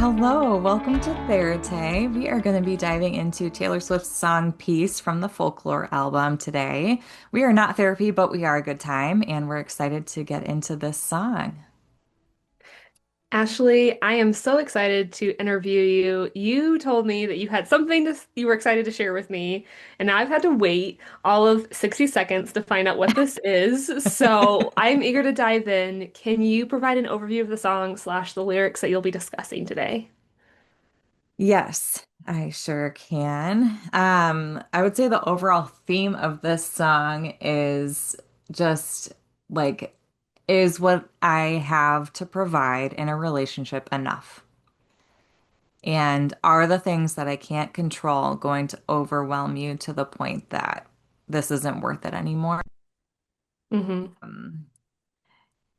Hello, welcome to Verite. We are going to be diving into Taylor Swift's song Peace from the Folklore album today. We are not therapy, but we are a good time, and we're excited to get into this song. Ashley, I am so excited to interview you. You told me that you had something you were excited to share with me, and now I've had to wait all of 60 seconds to find out what this is. So I'm eager to dive in. Can you provide an overview of the song slash the lyrics that you'll be discussing today? Yes, I sure can. I would say the overall theme of this song is just like, is what I have to provide in a relationship enough? And are the things that I can't control going to overwhelm you to the point that this isn't worth it anymore? Hmm. Um,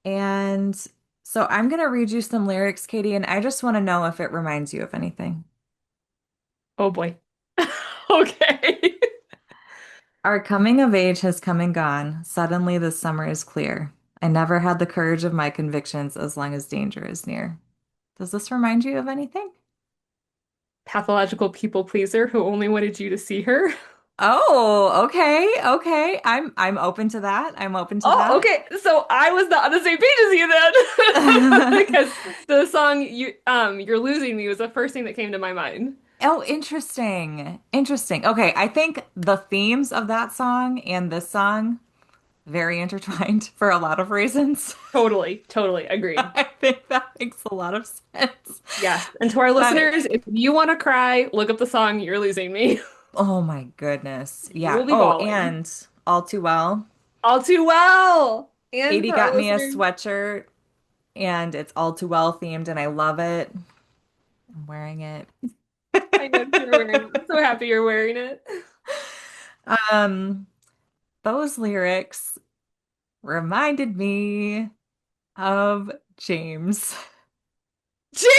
and so I'm going to read you some lyrics, Katie, and I just want to know if it reminds you of anything. Oh boy. Okay. Our coming of age has come and gone. Suddenly, the summer is clear. I never had the courage of my convictions as long as danger is near. Does this remind you of anything? Pathological people pleaser who only wanted you to see her. Oh, okay, okay. I'm open to that. I'm open to Oh, that. okay. So I was not on the same page as you then. Because the song You're Losing Me was the first thing that came to my mind. Oh, interesting. Interesting. Okay, I think the themes of that song and this song very intertwined for a lot of reasons. Totally, totally agreed. I think that makes a lot of sense. Yes. And to our That, listeners, if you want to cry, look up the song You're Losing Me. oh my goodness. You Yeah. will be Oh, bawling. and all too well. All too well. And Katie for our got me a listeners, sweatshirt and it's all too well themed and I love it. I'm wearing it. I know you're wearing it. I'm so happy you're wearing it. Um, those lyrics reminded me of James. James!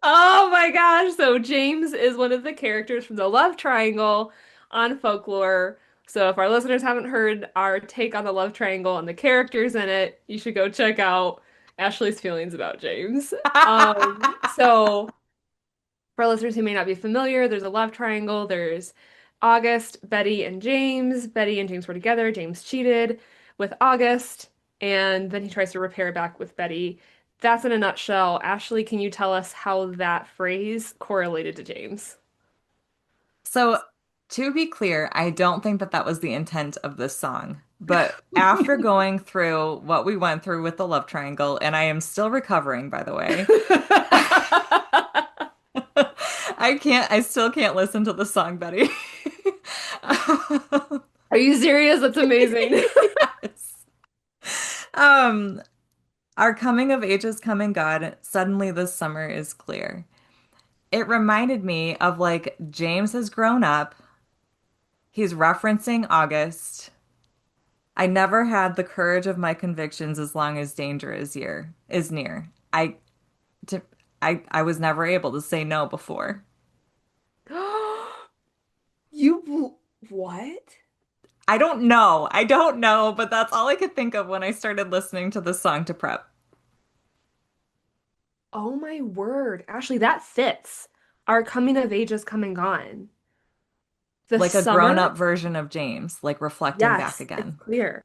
Oh my gosh. So James is one of the characters from the love triangle on Folklore. So if our listeners haven't heard our take on the love triangle and the characters in it, you should go check out Ashley's feelings about James. So for listeners who may not be familiar, there's a love triangle. There's August, Betty, and James. Betty and James were together. James cheated with August, and then he tries to repair back with Betty. That's in a nutshell. Ashley, can you tell us how that phrase correlated to James? So, to be clear, I don't think that that was the intent of this song. But after going through what we went through with the love triangle, and I am still recovering, by the way, I still can't listen to the song, Betty. Are you serious? That's amazing. Yes. Um, our coming of age has come and gone. Suddenly, this summer is clear. It reminded me of like James has grown up. He's referencing August. I never had the courage of my convictions as long as danger is near. To, I was never able to say no before. What? I don't know. I don't know, but that's all I could think of when I started listening to this song to prep. Oh my word. Ashley, that fits. Our coming of age has come and gone. The Like a summer? grown-up version of James, like reflecting back Yes, it's again. clear.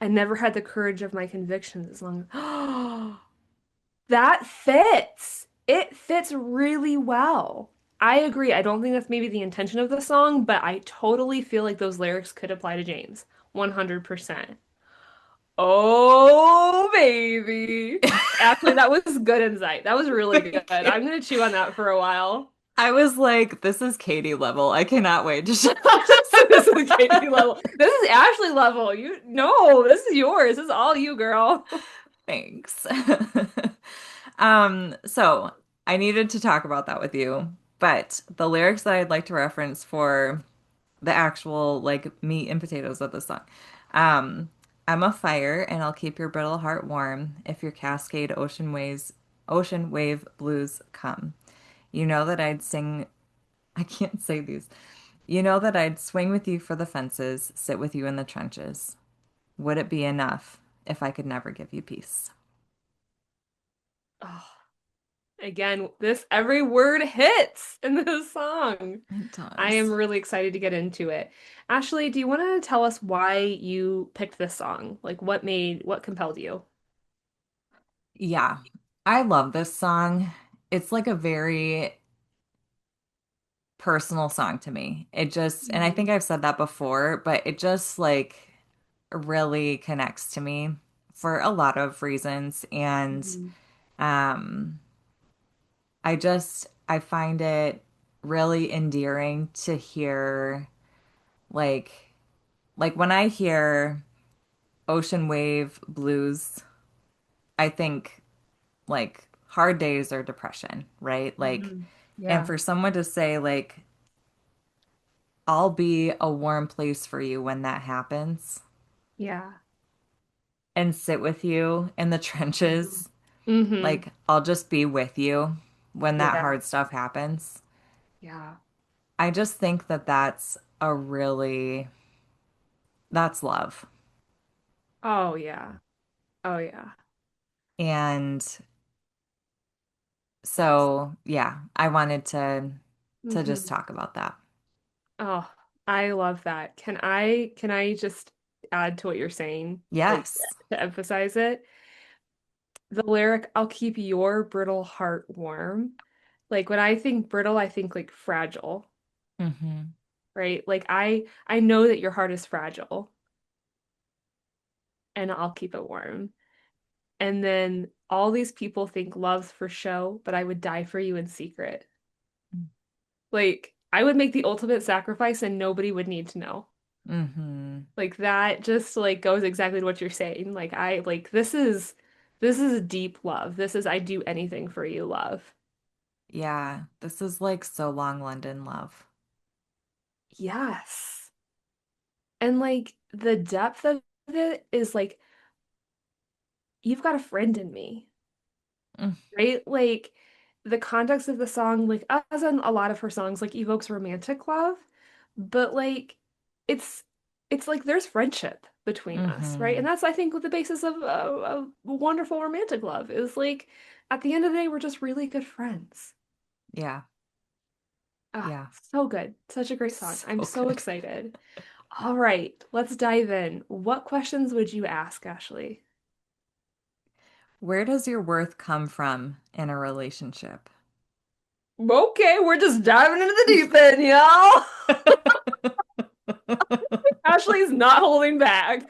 I never had the courage of my convictions as long as that fits. It fits really well. I agree. I don't think that's maybe the intention of the song, but I totally feel like those lyrics could apply to James. 100%. Oh, baby. Actually, that was good insight. That was really good. Thank you. I'm gonna chew on that for a while. I was like, this is Katie level. I cannot wait to show. This is Katie level. This is Ashley level. You no, this is yours. This is all you, girl. Thanks. So I needed to talk about that with you, but the lyrics that I'd like to reference for the actual like meat and potatoes of the song. Um, I'm a fire and I'll keep your brittle heart warm if your cascade ocean wave blues come. You know that I'd sing, I can't say these. You know that I'd swing with you for the fences, sit with you in the trenches. Would it be enough if I could never give you peace? Oh, again, this every word hits in this song. It I am does. really excited to get into it. Ashley, do you want to tell us why you picked this song? Like what compelled you? Yeah, I love this song. It's like a very personal song to me. It just, and I think Mhm. I've said that before, but it just like really connects to me for a lot of reasons. And Mhm. um, I find it really endearing to hear like, like when I hear ocean wave blues, I think like hard days or depression, right? Like, Mhm. and Yeah. for someone to say like, I'll be a warm place for you when that happens Yeah. and sit with you in the Mhm. trenches. Hmm. Like, I'll just be with you when that Yeah. hard stuff happens. Yeah. I just think that that's a really, that's love. Oh yeah. Oh yeah. And so, yeah, I wanted to just Hmm. talk about that. Oh, I love that. Can I just add to what you're saying, like Yes. to emphasize it? The lyric, I'll keep your brittle heart warm. Like when I think brittle, I think like fragile, Hmm. right? Like I know that your heart is fragile and I'll keep it warm. And then all these people think love's for show, but I would die for you in secret. Like I would make the ultimate sacrifice and nobody would need to know. Hmm. Like that just like goes exactly to what you're saying. Like I like this is a deep love. This is I do anything for you love. Yeah, this is like so long London love. Yes. And like the depth of it is like you've got a friend in me, Mm, right? Like the context of the song, like as in a lot of her songs, like evokes romantic love, but like it's it's like there's friendship between us, right? And hmm. that's I think what the basis of wonderful romantic love is like at the end of the day, we're just really good friends. Yeah, Ah, yeah. so good. Such a great song. I'm So so good. excited. All right, let's dive in. What questions would you ask, Ashley? Where does your worth come from in a relationship? Okay, we're just diving into the deep end, y'all. Ashley's not holding back.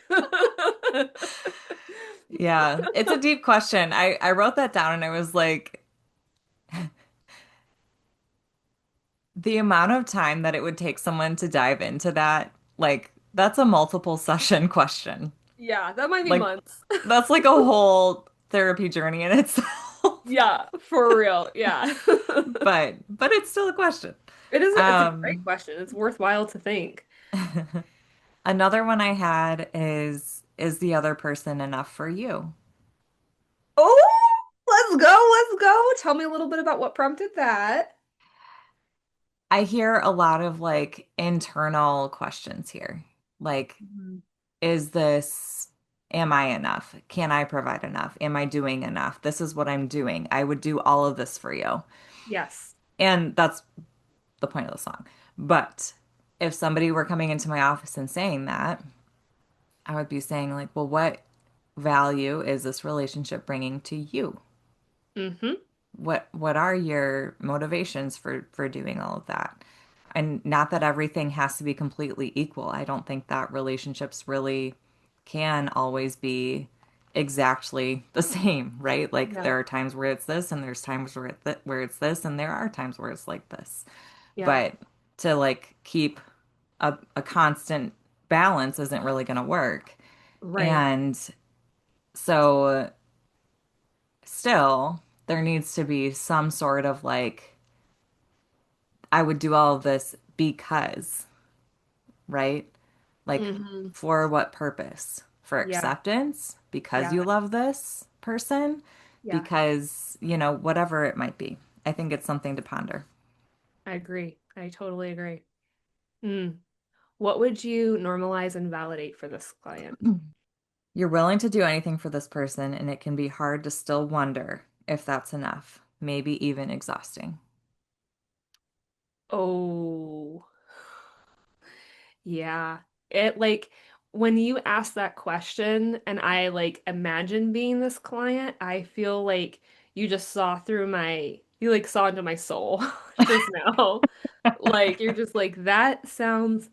Yeah, it's a deep question. I wrote that down and I was like, the amount of time that it would take someone to dive into that, like that's a multiple session question. Yeah, that might be Like months. that's like a whole therapy journey in itself. Yeah, for real. Yeah. But it's still a question. It's a great Um, question. It's worthwhile to think. Another one I had is the other person enough for you? Oh, let's go. Let's go. Tell me a little bit about what prompted that. I hear a lot of like internal questions here. Like, Mhm. is this, am I enough? Can I provide enough? Am I doing enough? This is what I'm doing. I would do all of this for you. Yes. And that's the point of the song. But if somebody were coming into my office and saying that, I would be saying, like, well, what value is this relationship bringing to you? Mm-hmm. What are your motivations for doing all of that? And not that everything has to be completely equal. I don't think that relationships really can always be exactly the same, right? Like Yeah. there are times where it's this and there's times where it's this and there are times where it's like this. Yeah. But to like keep a constant balance isn't really going to work. Right. And so still there needs to be some sort of like I would do all of this because, right? Like, Mm-hmm. for what purpose? For Yeah. acceptance? Because Yeah. you love this person? Yeah. Because, whatever it might be. I think it's something to ponder. I agree. I totally agree. Mm. What would you normalize and validate for this client? You're willing to do anything for this person, and it can be hard to still wonder if that's enough, maybe even exhausting. Oh, yeah. It like when you ask that question and I like imagine being this client, I feel like you just saw through you like saw into my soul just now. Like you're just like, that sounds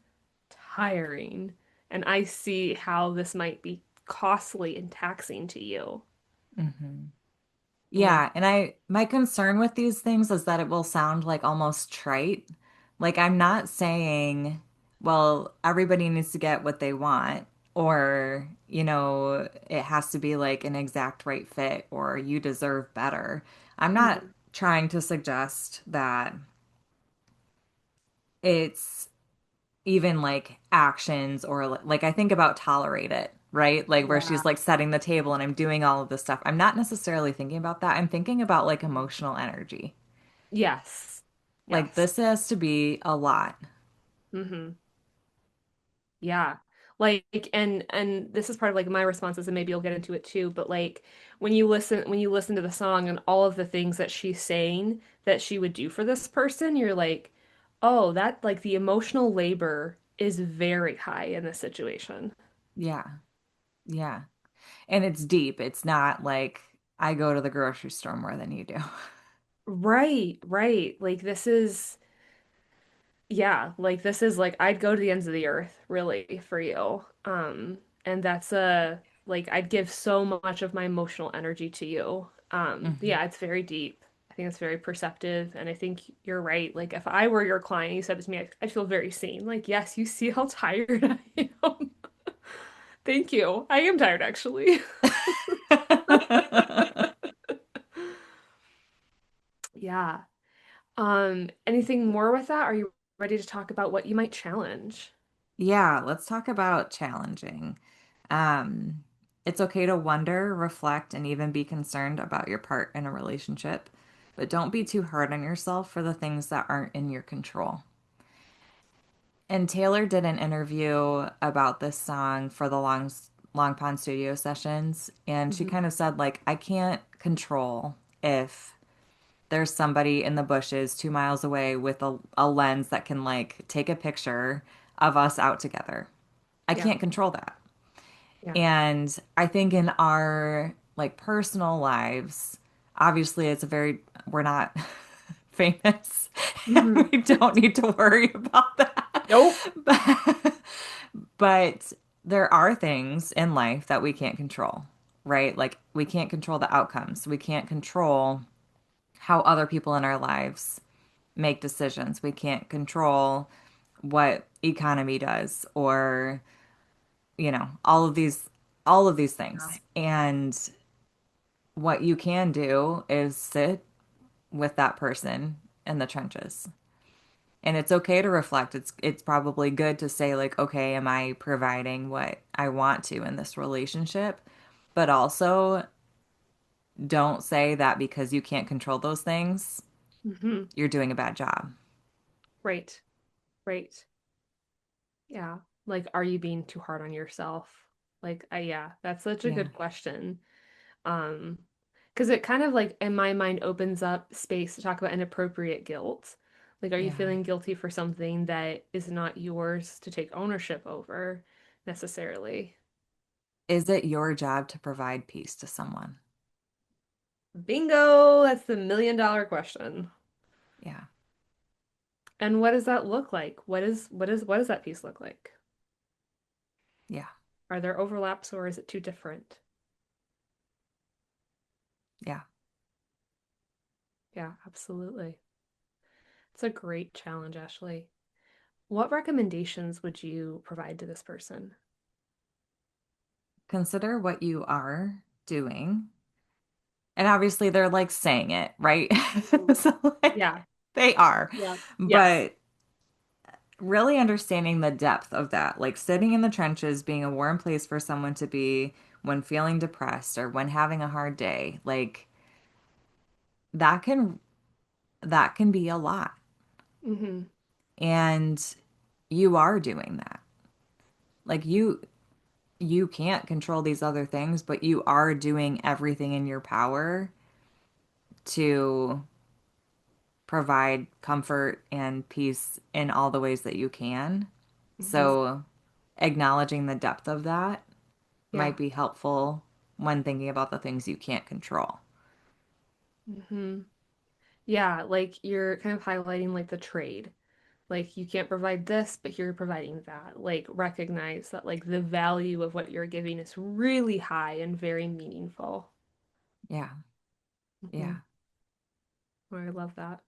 tiring. And I see how this might be costly and taxing to you. Hmm. Like, Yeah, and my concern with these things is that it will sound like almost trite. Like I'm not saying, well, everybody needs to get what they want, or, it has to be like an exact right fit, or you deserve better. I'm not mhm. trying to suggest that it's even like actions or like I think about tolerate it, right? Like where Yeah. she's like setting the table and I'm doing all of this stuff. I'm not necessarily thinking about that. I'm thinking about like emotional energy. Yes. Like Yes. this has to be a lot. Hmm. Yeah. Like and this is part of like my responses and maybe you'll get into it too, but like when you listen to the song and all of the things that she's saying that she would do for this person, you're like, "Oh, that like the emotional labor is very high in this situation." Yeah. Yeah. And it's deep. It's not like I go to the grocery store more than you do. Right, right. Like this is yeah, like this is like I'd go to the ends of the earth really for you. And that's a like I'd give so much of my emotional energy to you. Hmm. Yeah, it's very deep. I think it's very perceptive and I think you're right. Like if I were your client and you said this to me, I'd feel very seen. Like, yes, you see how tired I am. Thank you. I am tired actually. Yeah. Anything more with that? Are you ready to talk about what you might challenge? Yeah, let's talk about challenging. Um, it's okay to wonder, reflect, and even be concerned about your part in a relationship, but don't be too hard on yourself for the things that aren't in your control. And Taylor did an interview about this song for the Long Pond Studio sessions, and she Hmm. kind of said, like, I can't control if there's somebody in the bushes 2 miles away with a lens that can like take a picture of us out together. I Yeah. can't control that. Yeah. And I think in our like personal lives, obviously we're not famous. Hmm. We don't need to worry about that. Nope. But, but there are things in life that we can't control, right? Like we can't control the outcomes. We can't control how other people in our lives make decisions. We can't control what economy does or all of these Yeah. things. And what you can do is sit with that person in the trenches. And it's okay to reflect. It's probably good to say like, okay, am I providing what I want to in this relationship? But also don't say that because you can't control those things, Hmm. you're doing a bad job. Right. Right. Yeah. Like, are you being too hard on yourself? Like, yeah, that's such a Yeah. good question. Um, because it kind of like in my mind opens up space to talk about inappropriate guilt. Like, are you Yeah. feeling guilty for something that is not yours to take ownership over necessarily? Is it your job to provide peace to someone? Bingo! That's the million-dollar question. Yeah. And what does that look like? What does that piece look like? Yeah. Are there overlaps or is it too different? Yeah. Yeah, absolutely. It's a great challenge, Ashley. What recommendations would you provide to this person? Consider what you are doing. And obviously they're like saying it, right? Mhm. So like Yeah. they are. Yeah. Yes. But really understanding the depth of that, like sitting in the trenches, being a warm place for someone to be when feeling depressed or when having a hard day, like that can that can be a lot. Hmm. And you are doing that. Like you can't control these other things, but you are doing everything in your power to provide comfort and peace in all the ways that you can. Hmm. So, acknowledging the depth of that Yeah. might be helpful when thinking about the things you can't control. Hmm. Yeah, like you're kind of highlighting like the trade. Like you can't provide this, but you're providing that. Like recognize that like the value of what you're giving is really high and very meaningful. Yeah, Hmm. yeah. I love that.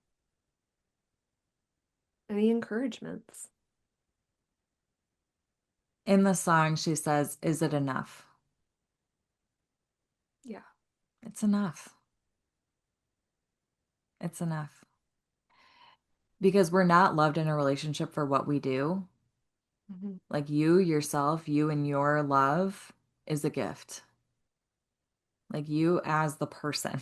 Any encouragements? In the song, she says, "Is it enough?" Yeah. It's enough. It's enough. Because we're not loved in a relationship for what we do. Hmm. Like you, yourself, you and your love is a gift. Like you as the person.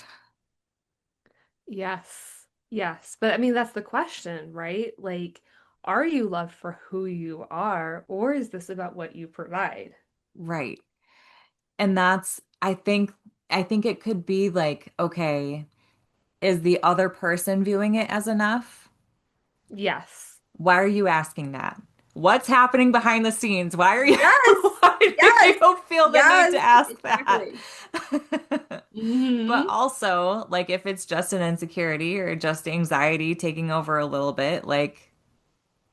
Yes. Yes. But I mean, that's the question, right? Like, are you loved for who you are, or is this about what you provide? Right. And I think it could be like, okay, is the other person viewing it as enough? Yes. Why are you asking that? What's happening behind the scenes? Why are you Yes. why do Yes. you feel the need Yes. to ask that? Exactly. Hmm. But also, like if it's just an insecurity or just anxiety taking over a little bit, like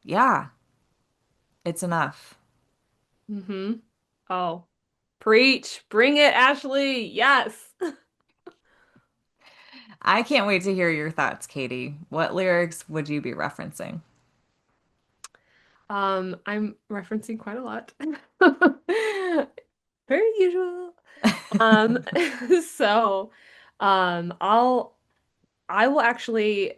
yeah, it's enough. Hmm. Oh, preach. Bring it, Ashley. Yes. I can't wait to hear your thoughts, Katie. What lyrics would you be referencing? I'm referencing quite a lot. Very usual. Um, so, um, I will actually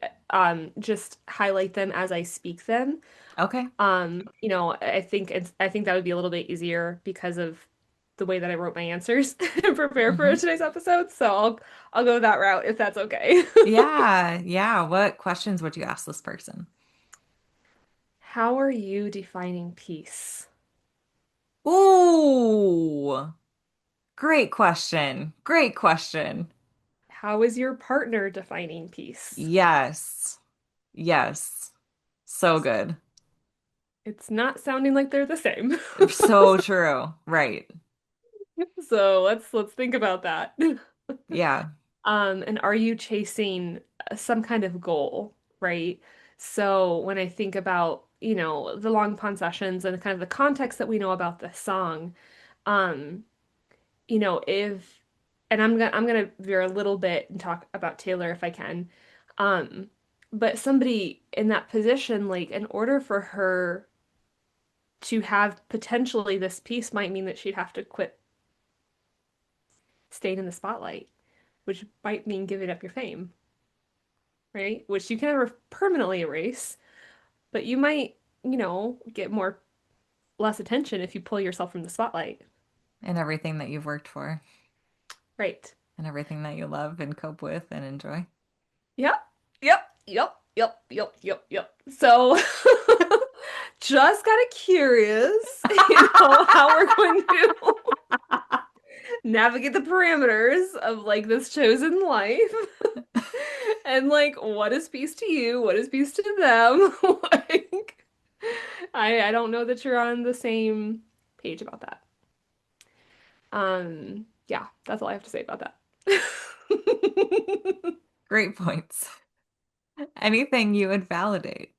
just highlight them as I speak them. Okay. I think that would be a little bit easier because of the way that I wrote my answers and prepare for Hmm. today's episode. So I'll go that route if that's okay. Yeah, yeah. What questions would you ask this person? How are you defining peace? Ooh, great question. Great question. How is your partner defining peace? Yes. Yes. So good. It's not sounding like they're the same. So true. Right. So let's think about that. Yeah. And are you chasing some kind of goal, right? So when I think about, the long pond sessions and kind of the context that we know about this song, um, if and I'm gonna veer a little bit and talk about Taylor if I can. Um, but somebody in that position, like in order for her to have potentially this piece might mean that she'd have to quit staying in the spotlight, which might mean giving up your fame, right? Which you can never permanently erase, but you might, get less attention if you pull yourself from the spotlight. And everything that you've worked for Right. and everything that you love and cope with and enjoy. Yep. Yep. Yep. Yep. Yep. Yep. Yep. So just kind of curious, how we're going to navigate the parameters of like this chosen life. And like, what is peace to you? What is peace to them? Like, I don't know that you're on the same page about that. Yeah, that's all I have to say about that. Great points. Anything you would validate.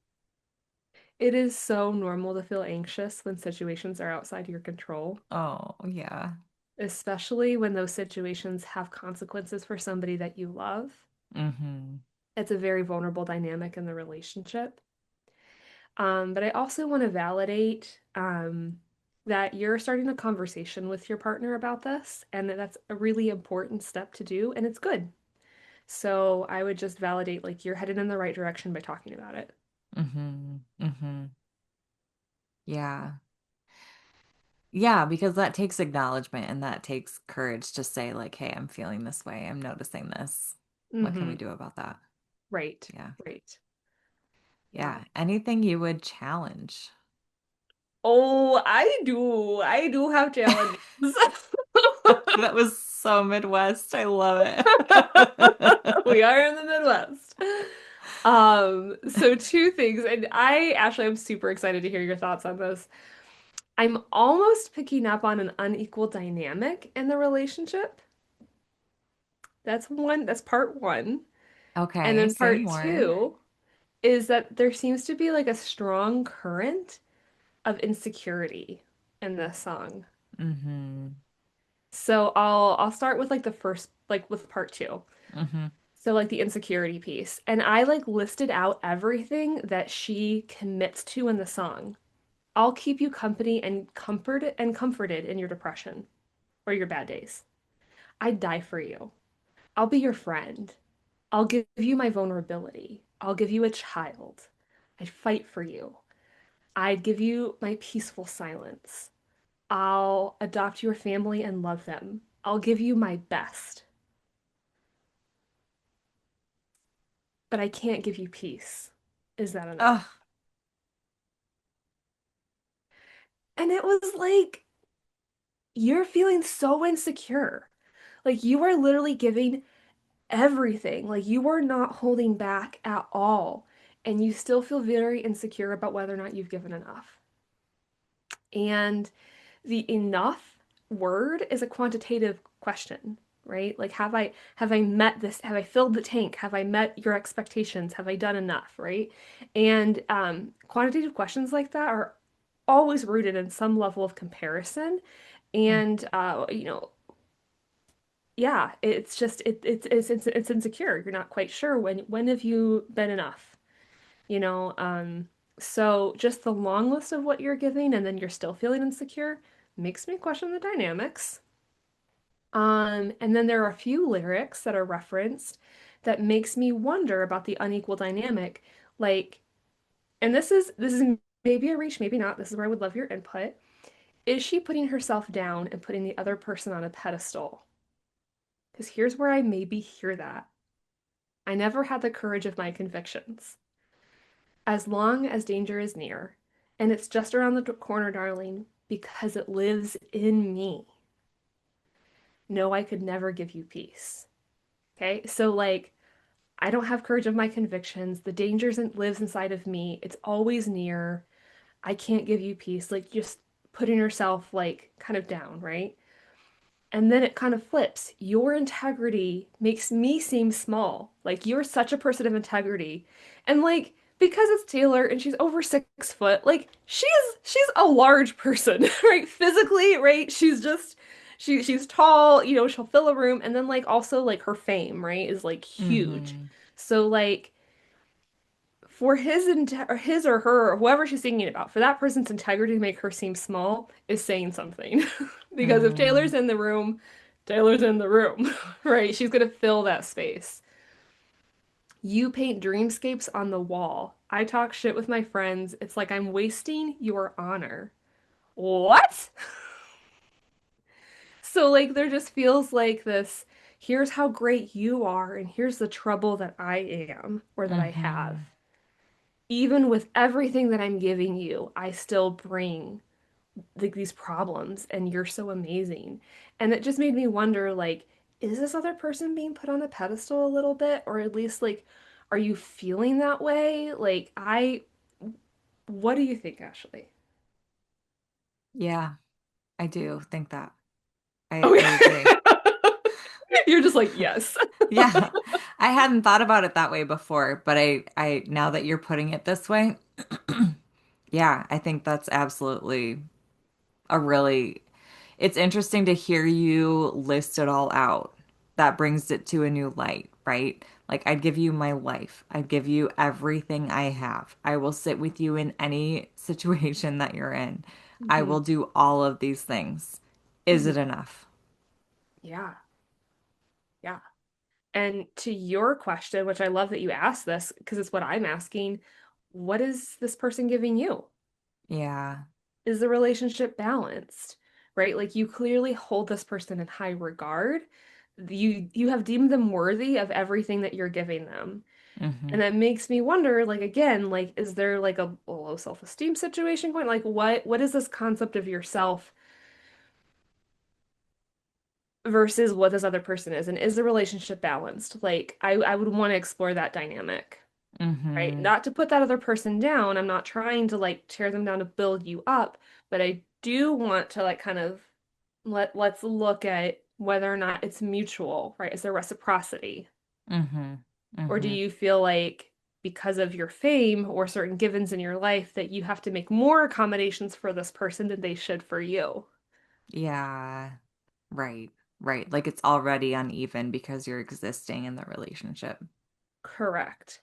It is so normal to feel anxious when situations are outside your control, Oh, yeah. especially when those situations have consequences for somebody that you love. Mm-hmm. It's a very vulnerable dynamic in the relationship. But I also want to validate that you're starting a conversation with your partner about this, and that's a really important step to do, and it's good. So I would just validate like you're headed in the right direction by talking about it. Mm-hmm. Mm-hmm. Yeah. Yeah, because that takes acknowledgement and that takes courage to say, like, hey, I'm feeling this way. I'm noticing this. What can we Hmm. do about that? Right. Yeah. Right. Yeah. Yeah. Anything you would challenge. Oh, I do. I do have challenges. That was so Midwest. I love it. We are in the Midwest. So two things, and Ashley, I'm super excited to hear your thoughts on this. I'm almost picking up on an unequal dynamic in the relationship. That's part one. And Okay, then say part more. two is that there seems to be like a strong current of insecurity in this song. Mm-hmm. So I'll start with like the first like with part two. Mm-hmm. So like the insecurity piece. And I like listed out everything that she commits to in the song. I'll keep you company and comforted in your depression or your bad days. I'd die for you. I'll be your friend. I'll give you my vulnerability. I'll give you a child. I'd fight for you. I'd give you my peaceful silence. I'll adopt your family and love them. I'll give you my best, but I can't give you peace. Is that Oh, enough? And it was like, you're feeling so insecure. Like, you are literally giving everything. Like, you are not holding back at all. And you still feel very insecure about whether or not you've given enough. And the enough word is a quantitative question, right? Like have I met this? Have I filled the tank? Have I met your expectations? Have I done enough, right? And quantitative questions like that are always rooted in some level of comparison. And yeah, it's just it's insecure. You're not quite sure when have you been enough, you know? So just the long list of what you're giving and then you're still feeling insecure makes me question the dynamics. And then there are a few lyrics that are referenced that makes me wonder about the unequal dynamic. Like, and this is maybe a reach, maybe not. This is where I would love your input. Is she putting herself down and putting the other person on a pedestal? Because here's where I maybe hear that. I never had the courage of my convictions. As long as danger is near, and it's just around the corner, darling, because it lives in me. No, I could never give you peace. Okay, so like I don't have courage of my convictions. The danger lives inside of me. It's always near. I can't give you peace. Like just putting yourself like kind of down, right? And then it kind of flips. Your integrity makes me seem small. Like you're such a person of integrity. And like because it's Taylor and she's over 6 foot, like she's a large person, right? Physically, right? She's tall, she'll fill a room. And then like also like her fame, right, is like huge. mm-hmm. So like for his or her or whoever she's singing about, for that person's integrity to make her seem small is saying something. Because if Mm. Taylor's in the room, Taylor's in the room, right? She's gonna fill that space. You paint dreamscapes on the wall. I talk shit with my friends. It's like I'm wasting your honor. What? So like there just feels like this, here's how great you are, and here's the trouble that I am or that I have. Mm-hmm. Even with everything that I'm giving you, I still bring like these problems and you're so amazing. And it just made me wonder like, is this other person being put on a pedestal a little bit? Or at least like, are you feeling that way? What do you think, Ashley? Yeah, I do think that. I Okay. agree. You're just like, yes. Yeah. I hadn't thought about it that way before, but I now that you're putting it this way, yeah, I think that's absolutely a really it's interesting to hear you list it all out. That brings it to a new light, right? Like I'd give you my life. I'd give you everything I have. I will sit with you in any situation that you're in. I hmm will do all of these things. Is it hmm enough? Yeah. Yeah. And to your question, which I love that you asked this because it's what I'm asking, what is this person giving you? Yeah. Is the relationship balanced? Right? Like you clearly hold this person in high regard. You have deemed them worthy of everything that you're giving them. Hmm. And that makes me wonder, like again, like is there like a low self-esteem situation going? Like what is this concept of yourself versus what this other person is, and is the relationship balanced? Like I would want to explore that dynamic, right? Mm-hmm. Not to put that other person down. I'm not trying to like tear them down to build you up, but I do want to like kind of let's look at whether or not it's mutual, right? Is there reciprocity? Mm-hmm. Or do Mm-hmm. you feel like because of your fame or certain givens in your life that you have to make more accommodations for this person than they should for you? Yeah. Right. Right. Like it's already uneven because you're existing in the relationship. Correct.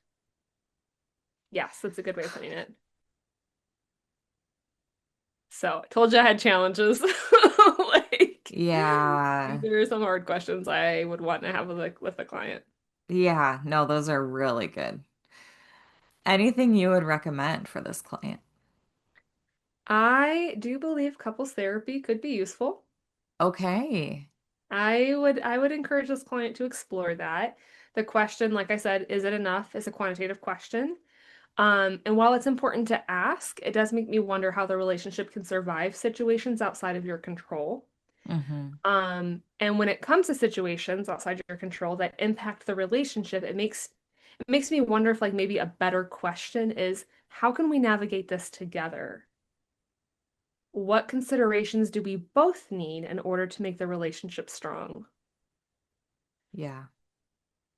Yes, that's a good way of putting it. So I told you I had challenges. Like Yeah. these are some hard questions I would want to have with a client. Yeah. No, those are really good. Anything you would recommend for this client? I do believe couples therapy could be useful. Okay. I would encourage this client to explore that. The question, like I said, is it enough? Is a quantitative question. And while it's important to ask, it does make me wonder how the relationship can survive situations outside of your control. Mm-hmm. And when it comes to situations outside your control that impact the relationship, it makes me wonder if like maybe a better question is how can we navigate this together? What considerations do we both need in order to make the relationship strong? Yeah.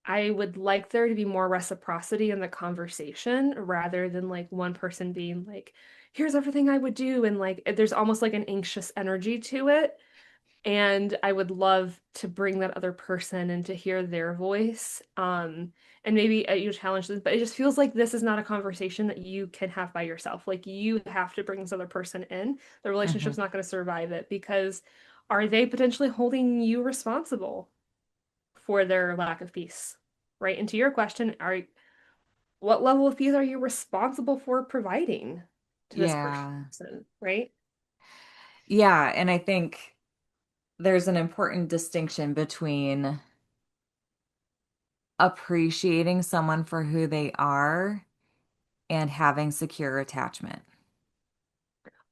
I would like there to be more reciprocity in the conversation rather than like one person being like, here's everything I would do. And like, there's almost like an anxious energy to it. And I would love to bring that other person and to hear their voice. And maybe you challenge this, but it just feels like this is not a conversation that you can have by yourself. Like you have to bring this other person in. The Mm-hmm. relationship's not going to survive it because are they potentially holding you responsible for their lack of peace? Right. And to your question, are what level of peace are you responsible for providing to this Yeah. person? Right. Yeah. And I think there's an important distinction between appreciating someone for who they are and having secure attachment.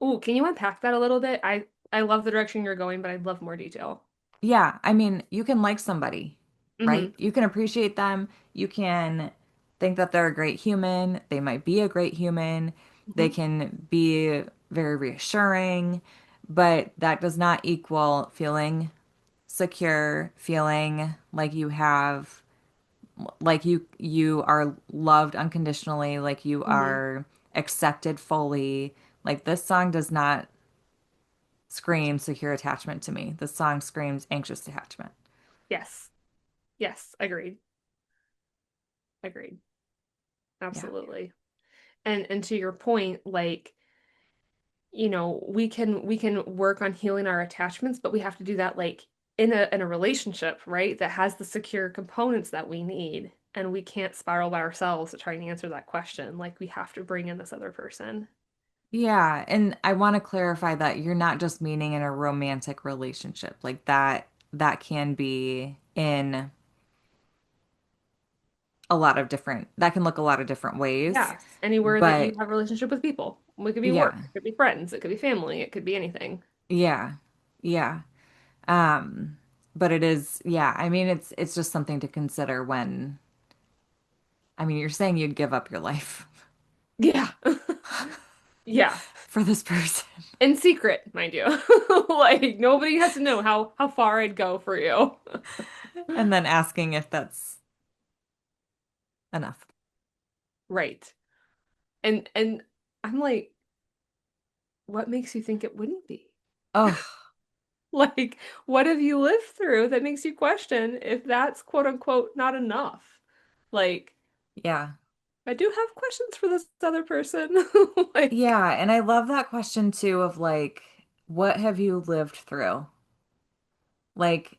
Oh, can you unpack that a little bit? I love the direction you're going, but I'd love more detail. Yeah, I mean, you can like somebody, Hmm. right? You can appreciate them. You can think that they're a great human. They might be a great human. They Hmm. can be very reassuring, but that does not equal feeling secure, feeling like you have, like you are loved unconditionally, like you Hmm. are accepted fully. Like this song does not scream secure attachment to me. This song screams anxious attachment. Yes. Yes. Agreed. Agreed. Yeah. Absolutely. And to your point, like, we can work on healing our attachments, but we have to do that like in a relationship, right? That has the secure components that we need. And we can't spiral by ourselves to try and answer that question. Like we have to bring in this other person. Yeah, and I want to clarify that you're not just meaning in a romantic relationship. Like that can be in a lot of different that can look a lot of different ways. Yes, anywhere that you But have a relationship with people. It could be work, yeah. it could be friends, it could be family, it could be anything. Yeah. Yeah. Um but it is yeah, I mean it's just something to consider when I mean you're saying you'd give up your life Yeah. Yeah. for this person In secret, mind you. Like nobody has to know how far I'd go for you. and then asking if that's enough. Right. And I'm like, what makes you think it wouldn't be? Oh, Like, what have you lived through that makes you question if that's quote unquote not enough? Like, yeah. I do have questions for this other person. Like, Yeah, and I love that question too of like, what have you lived through? Like,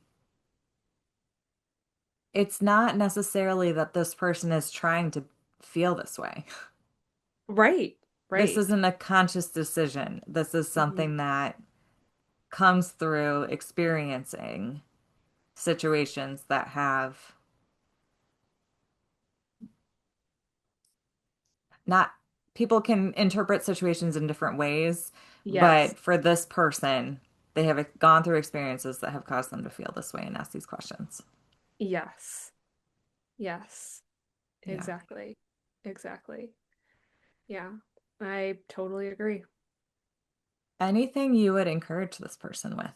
it's not necessarily that this person is trying to feel this way. right, This right. isn't a conscious decision. This is Mhm. something that comes through experiencing situations that have not, people can interpret situations in different ways, Yes. but for this person, they have gone through experiences that have caused them to feel this way and ask these questions. Yes. Yes. Yeah. Exactly. Exactly. Yeah. I totally agree. Anything you would encourage this person with?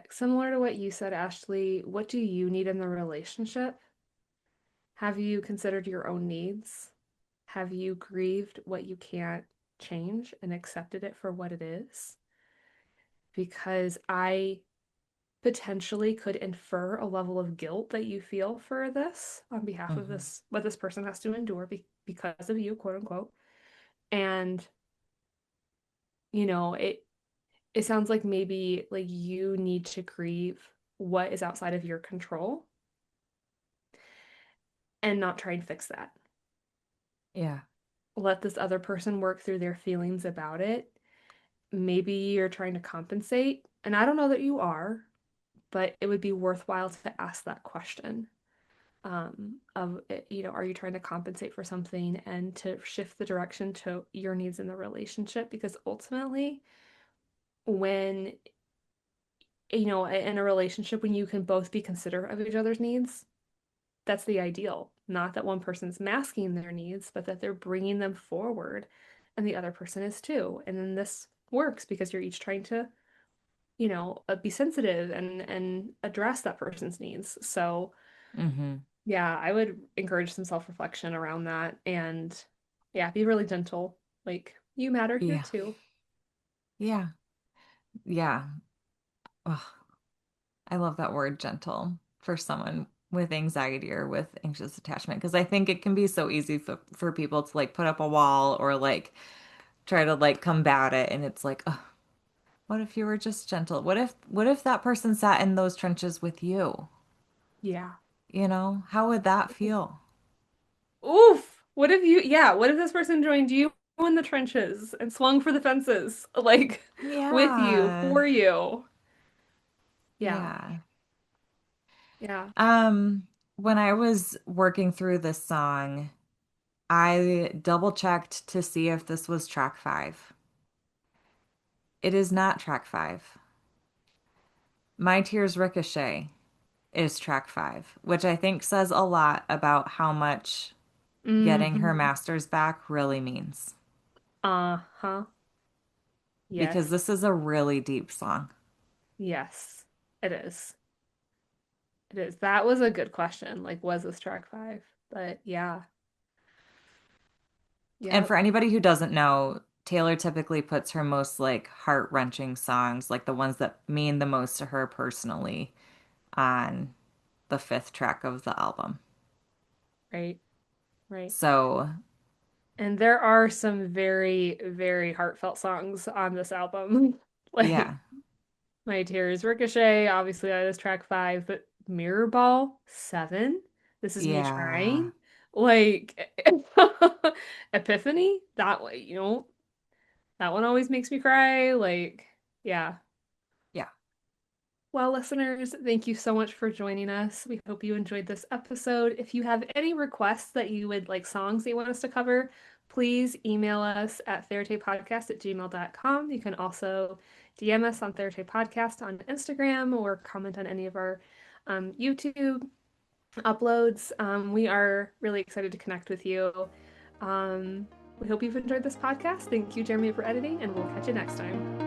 Similar to what you said, Ashley, what do you need in the relationship? Have you considered your own needs? Have you grieved what you can't change and accepted it for what it is? Because I potentially could infer a level of guilt that you feel for this on behalf of Hmm. this, what this person has to endure because of you, quote unquote. And, it sounds like maybe like you need to grieve what is outside of your control and not try and fix that. Yeah. Let this other person work through their feelings about it. Maybe you're trying to compensate, and I don't know that you are, but it would be worthwhile to ask that question. Are you trying to compensate for something and to shift the direction to your needs in the relationship? Because ultimately, when, in a relationship, when you can both be considerate of each other's needs, that's the ideal. Not that one person's masking their needs, but that they're bringing them forward and the other person is too. And then this works because you're each trying to, be sensitive and address that person's needs. So, Hmm. yeah, I would encourage some self-reflection around that and yeah, be really gentle. Like, you matter here Yeah. too. Yeah. Yeah. Ugh, I love that word gentle for someone with anxiety or with anxious attachment because I think it can be so easy for people to like put up a wall or like try to like combat it. And it's like, oh, what if you were just gentle? What if that person sat in those trenches with you? Yeah. You know, how would that feel? Oof. What if this person joined you in the trenches and swung for the fences, like with you, Yeah. for you? Yeah. Yeah. Yeah. Um, when I was working through this song, I double checked to see if this was track 5. It is not track 5. My Tears Ricochet is track 5, which I think says a lot about how much getting her Hmm. master's back really means. Uh-huh. Because Yes. this is a really deep song. Yes. It is. It is. That was a good question. Like, was this track five? But yeah. And Yep. for anybody who doesn't know, Taylor typically puts her most like heart-wrenching songs, like the ones that mean the most to her personally, on the 5th track of the album. Right. Right. So, And there are some very, very heartfelt songs on this album. Like yeah, My Tears Ricochet, obviously that is track five, but Mirror Ball, seven. This is me yeah, trying. Like Epiphany, that way, that one always makes me cry. Like, yeah. yeah. Well, listeners, thank you so much for joining us. We hope you enjoyed this episode. If you have any requests that you would like songs that you want us to cover, please email us at theratypodcast@gmail.com. You can also DM us on Therapy Podcast on Instagram or comment on any of our YouTube uploads. We are really excited to connect with you. Um, we hope you've enjoyed this podcast. Thank you, Jeremy, for editing, and we'll catch you next time.